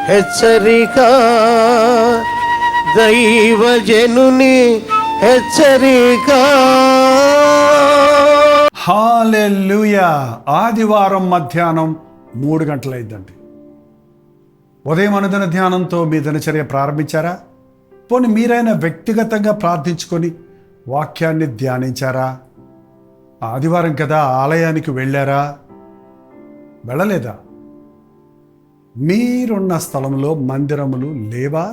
హెచ్చరిక, దైవజనుని హెచ్చరిక. హల్లెలూయా. ఆదివారం మధ్యాహ్నం 3 గంటలైందండి. ఉదయం అనుదిన ధ్యానంతో మీ దినచర్య ప్రారంభించారా? పోనీ మీరైనా వ్యక్తిగతంగా ప్రార్థించుకొని వాక్యాన్ని ధ్యానించారా? ఆదివారం కదా, ఆలయానికి వెళ్ళారా? వెళ్ళలేదా? మీరున్న స్థలంలో మందిరములు లేవా?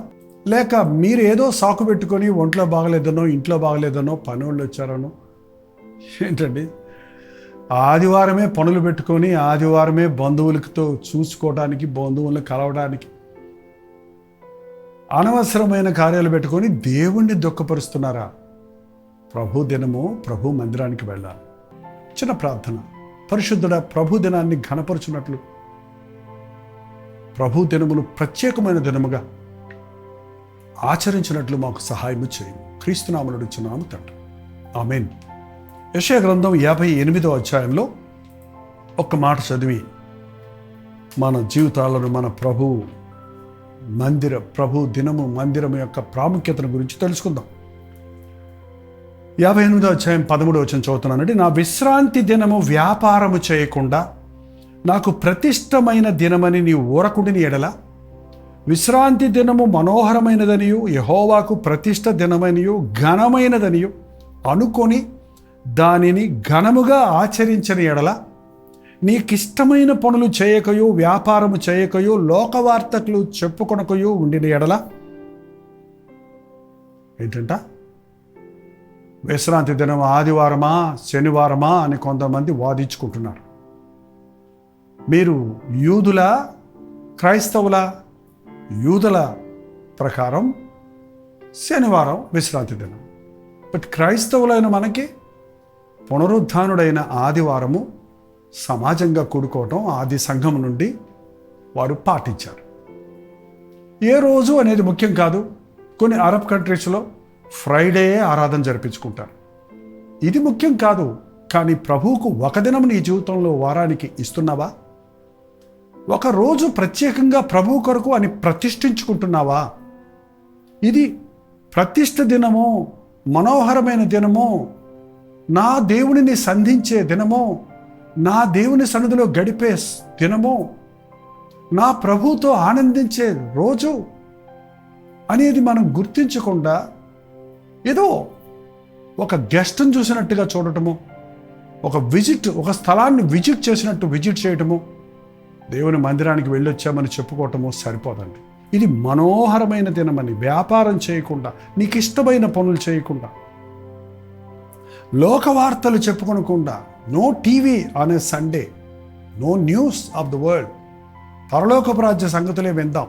లేక మీరు ఏదో సాకు పెట్టుకొని ఒంట్లో బాగలేదనో, ఇంట్లో బాగలేదనో, పనులు వచ్చారనో, ఏంటండి ఆదివారమే పనులు పెట్టుకొని ఆదివారమే బంధువులతో చూసుకోవడానికి, బంధువులను కలవడానికి అనవసరమైన కార్యాలు పెట్టుకొని దేవుణ్ణి దుఃఖపరుస్తున్నారా? ప్రభు దినము ప్రభు మందిరానికి వెళ్ళాలి. చిన్న ప్రార్థన. పరిశుద్ధుడ, ప్రభు దినాన్ని ఘనపరచున్నట్లు ప్రభు దినమును ప్రత్యేకమైన దినముగా ఆచరించినట్లు మాకు సహాయము చేయము. క్రీస్తునామములో అడుగుచున్నాము తండ్రి, ఆమేన్. యెషయా గ్రంథం 58వ అధ్యాయంలో ఒక్క మాట చదివి మన జీవితాలను, మన ప్రభు దినము మందిరం యొక్క ప్రాముఖ్యతను గురించి తెలుసుకుందాం. 58వ అధ్యాయం 13వ వచనం చదువుతున్నానండి. నా విశ్రాంతి దినము వ్యాపారము చేయకుండా నాకు ప్రతిష్టమైన దినమని నీ ఊరకుడిని ఎడల, విశ్రాంతి దినము మనోహరమైనదనియు యెహోవాకు ప్రతిష్ట దినమనియు ఘనమైనదనియు అనుకొని దానిని ఘనముగా ఆచరించని ఎడల, నీకిష్టమైన పనులు చేయకయో, వ్యాపారము చేయకయో, లోకవార్తకులు చెప్పుకొనకయో ఉండిన ఎడల. ఏంటంట? విశ్రాంతి దినం ఆదివారమా శనివారమా అని కొంతమంది వాదించుకుంటున్నారు. మీరు యూదుల, క్రైస్తవుల? యూదుల ప్రకారం శనివారం విశ్రాంతి దినం. బట్ క్రైస్తవులైన మనకి పునరుద్ధానుడైన ఆదివారము సమాజంగా కూడుకోవటం ఆది సంఘం నుండి వారు పాటించారు. ఏ రోజు అనేది ముఖ్యం కాదు. కొన్ని అరబ్ కంట్రీస్లో ఫ్రైడే ఆరాధన జరిపించుకుంటారు. ఇది ముఖ్యం కాదు. కానీ ప్రభువుకు ఒక దినం నీ జీవితంలో వారానికి ఇస్తున్నావా? ఒక రోజు ప్రత్యేకంగా ప్రభువు కొరకు అని ప్రతిష్ఠించుకుంటున్నావా? ఇది ప్రతిష్ఠ దినము, మనోహరమైన దినము, నా దేవునిని సంధించే దినము, నా దేవుని సన్నిధిలో గడిపే దినము, నా ప్రభువుతో ఆనందించే రోజు అనేది మనం గుర్తించకుండా ఏదో ఒక గెస్ట్ని చూసినట్టుగా చూడటము, ఒక స్థలాన్ని విజిట్ చేసినట్టు విజిట్ చేయటము, దేవుని మందిరానికి వెళ్ళొచ్చామని చెప్పుకోవటము సరిపోదండి. ఇది మనోహరమైన దినమని వ్యాపారం చేయకుండా, నీకు ఇష్టమైన పనులు చేయకుండా, లోకవార్తలు చెప్పుకోనకుండా, no TV on a Sunday, no news of the world, పరలోకపు రాజ్య సంగతులే విందాం.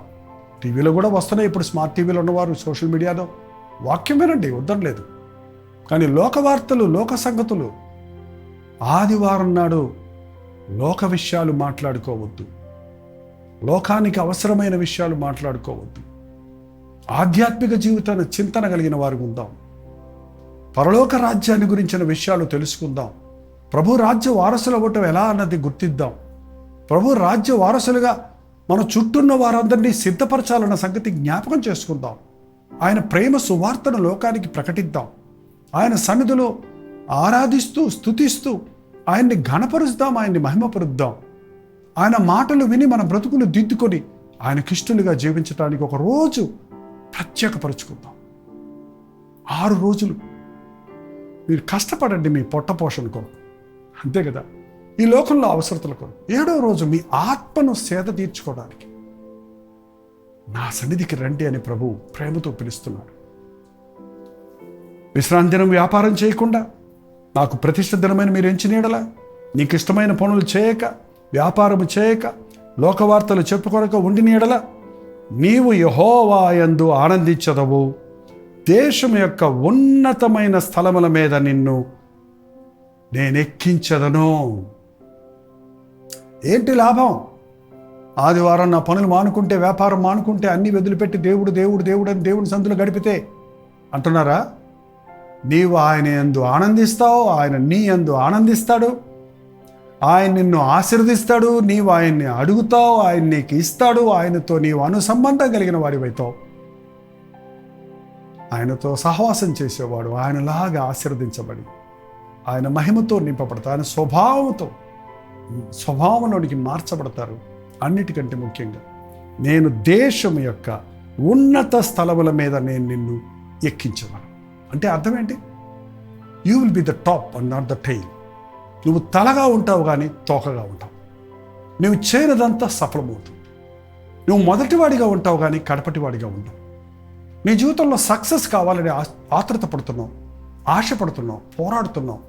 టీవీలో కూడా వస్తున్నాయి ఇప్పుడు. స్మార్ట్ టీవీలో ఉన్నవారు సోషల్ మీడియాలో వాక్యం వినండి, వద్దనలేదు. కానీ లోకవార్తలు, లోక సంగతులు, ఆదివారం నాడు లోక విషయాలు మాట్లాడుకోవద్దు. లోకానికి అవసరమైన విషయాలు మాట్లాడుకోవద్దు. ఆధ్యాత్మిక జీవితాన్ని చింతన కలిగిన వారు ఉందాం. పరలోక రాజ్యాన్ని గురించిన విషయాలు తెలుసుకుందాం. ప్రభు రాజ్య వారసులు అవ్వటం ఎలా అన్నది గుర్తిద్దాం. ప్రభు రాజ్య వారసులుగా మన చుట్టూన్న వారందరినీ సిద్ధపరచాలన్న సంగతి జ్ఞాపకం చేసుకుందాం. ఆయన ప్రేమ సువార్తను లోకానికి ప్రకటిద్దాం. ఆయన సన్నిధిలో ఆరాధిస్తూ, స్తుతిస్తూ ఆయన్ని ఘనపరుద్దాం, ఆయన్ని మహిమపరుద్దాం. ఆయన మాటలు విని మన బ్రతుకులు దిద్దుకొని ఆయనకిష్టులుగా జీవించడానికి ఒక రోజు ప్రత్యేకపరుచుకుందాం. 6 రోజులు మీరు కష్టపడండి మీ పొట్ట పోషణ కొరకు, అంతే కదా, ఈ లోకంలో అవసరతల కొరకు. 7వ రోజు మీ ఆత్మను సేద తీర్చుకోవడానికి నా సన్నిధికి రండి అని ప్రభు ప్రేమతో పిలుస్తున్నాడు. విశ్రాంతి దినం వ్యాపారం చేయకుండా నాకు ప్రతిష్ఠ దినమైన మీరు ఎంచినీడలా, నీకు ఇష్టమైన పనులు చేయక, వ్యాపారము చేయక, లోకవార్తలు చెప్పుకొనక ఉండినీడలా, నీవు యెహోవా యందు ఆనందించదవు. దేశం యొక్క ఉన్నతమైన స్థలముల మీద నిన్ను నేనెక్కించదను. ఏంటి లాభం? ఆదివారం నా పనులు మానుకుంటే, వ్యాపారం మానుకుంటే, అన్ని వదిలిపెట్టి దేవుడు దేవుడు దేవుడు అని దేవుని సందులో గడిపితే అంటున్నారా? నీవు ఆయన యందు ఆనందిస్తావు, ఆయన నీ యందు ఆనందిస్తాడు. ఆయన నిన్ను ఆశీర్వదిస్తాడు, నీవు ఆయన్ని అడుగుతావు, ఆయన నీకు ఇస్తాడు, ఆయనతో నీవు అనుసంబంధం కలిగిన వాడివైతావు. ఆయనతో సహవాసం చేసేవాడు ఆయనలాగా ఆశీర్వదించబడి ఆయన మహిమతో నింపబడతారు, ఆయన స్వభావంలోనికి మార్చబడతారు. అన్నిటికంటే ముఖ్యంగా నేను దేశం యొక్క ఉన్నత స్థలముల మీద నేను నిన్ను ఎక్కించగలను. అంటే అర్థం ఏంటి? You will be the top and not the tile. నువ్వు తలగా ఉంటావు కానీ తోకగా ఉంటావు. నువ్వు చేయనదంతా సఫలమవుతుంది. నువ్వు మొదటివాడిగా ఉంటావు కానీ కడపటివాడిగా ఉంటావు. నీ జీవితంలో సక్సెస్ కావాలని ఆత్రుత పడుతున్నావు, ఆశపడుతున్నావు, పోరాడుతున్నావు.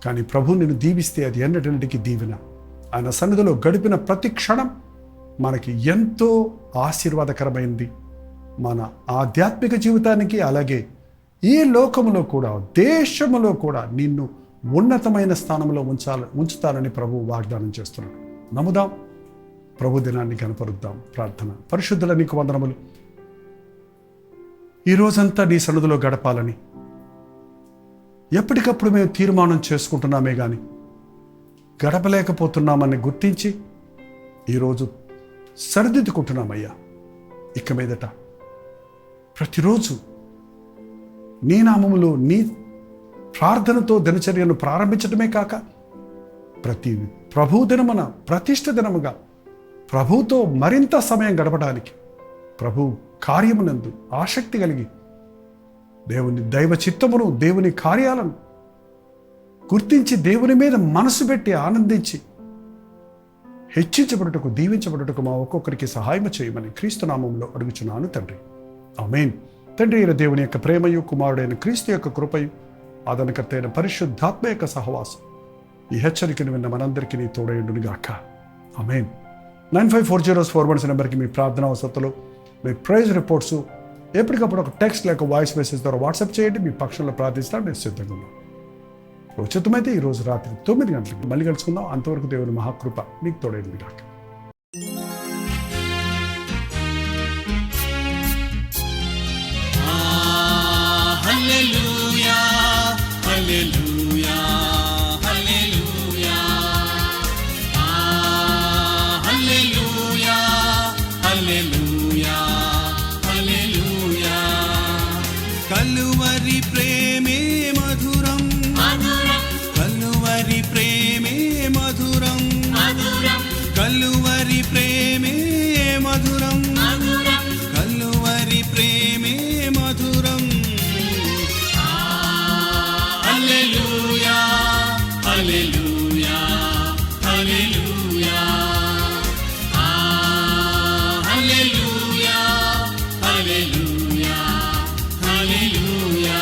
కానీ ప్రభు నిన్ను దీవిస్తే అది ఎన్నటికి దీవెన. ఆయన సన్నిధిలో గడిపిన ప్రతి క్షణం మనకి ఎంతో ఆశీర్వాదకరమైంది. మన ఆధ్యాత్మిక జీవితానికి, అలాగే ఈ లోకములో కూడా, దేశములో కూడా నిన్ను ఉన్నతమైన స్థానంలో ఉంచుతానని ప్రభు వాగ్దానం చేస్తున్నాడు. నమ్ముదాం, ప్రభు దినాన్ని కనపరుద్దాం. ప్రార్థన. పరిశుద్ధుల నీకు వందనములు. ఈ రోజంతా నీ సన్నిధిలో గడపాలని ఎప్పటికప్పుడు మేము తీర్మానం చేసుకుంటున్నామే కానీ గడపలేకపోతున్నామని గుర్తించి ఈరోజు సరిదిద్దుకుంటున్నామయ్యా. ఇక మీదట ప్రతిరోజు నీ నామములో నీ ప్రార్థనతో దినచర్యను ప్రారంభించడమే కాక ప్రతి ప్రభు దినమున ప్రతిష్ఠ దినముగా ప్రభుతో మరింత సమయం గడపడానికి, ప్రభు కార్యమునందు ఆసక్తి కలిగి దేవుని దైవ చిత్తమును, దేవుని కార్యాలను గుర్తించి దేవుని మీద మనసు పెట్టి ఆనందించి హెచ్చించబడుటకు, దీవించబడుటకు మా ఒక్కొక్కరికి సహాయం చేయమని క్రీస్తు నామంలో అడుగుచున్నాను తండ్రి. ఆమేన్. తండ్రి అయిన దేవుని యొక్క ప్రేమయు, కుమారుడైన క్రీస్తు యొక్క కృపయు, ఆదరణకర్త అయిన పరిశుద్ధాత్మ యొక్క సహవాసం ఈ హెచ్చరికను విన్న మనందరికీ నీ తోడయుండునుగాక. ఆమేన్. 954041 నెంబర్కి మీ ప్రార్థన అవసరతలు, మీ ప్రైజ్ రిపోర్ట్స్ ఎప్పటికప్పుడు ఒక టెక్స్ట్ లేక వాయిస్ మెసేజ్ ద్వారా వాట్సాప్ చేయండి. మీ పక్షంలో ప్రార్థిస్తాను, నేను సిద్ధంగా ఉన్నాను. ఉచితమైతే ఈరోజు రాత్రి 9 గంటలకు మళ్ళీ కలుసుకుందాం. అంతవరకు దేవుని మహాకృప నీకు తోడైందిగాక. హల్లెలూయా, హల్లెలూయా, హల్లెలూయా. హల్లెలూయా, హల్లెలూయా, హల్లెలూయా. కలువరి ప్రేమే మధురం, కలువరి ప్రేమే మధురం, కలువరి ప్రేమే మధురం, కలువరి ప్రేమే మధురం. హల్లెలూయా, హల్లెలూయా, హల్లెలూయా. హల్లెలూయా, హల్లెలూయా, హల్లెలూయా.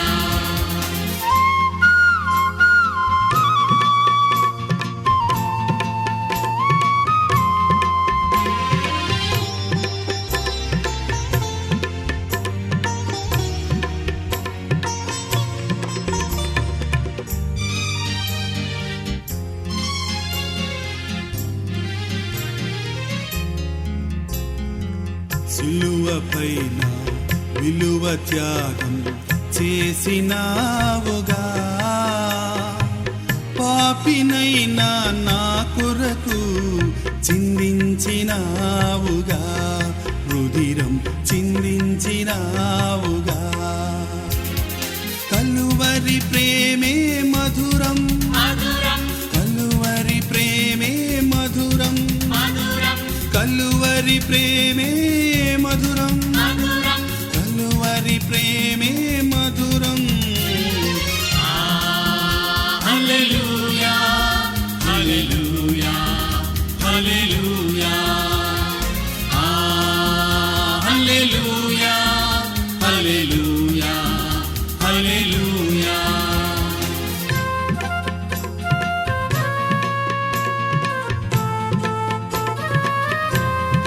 సిలువపైన విలువ త్యాగం చేసినావుగా, పాపినైనా నా కొరకు చిందించినావుగా, రుధిరం చిందించినావుగా. కలువరి ప్రేమే మధురం, కలువరి ప్రేమే మధురం, కలువరి ప్రేమే మధురం, కలువరి ప్రేమే మధురం. హల్లెలూయా, హల్లెలూయా.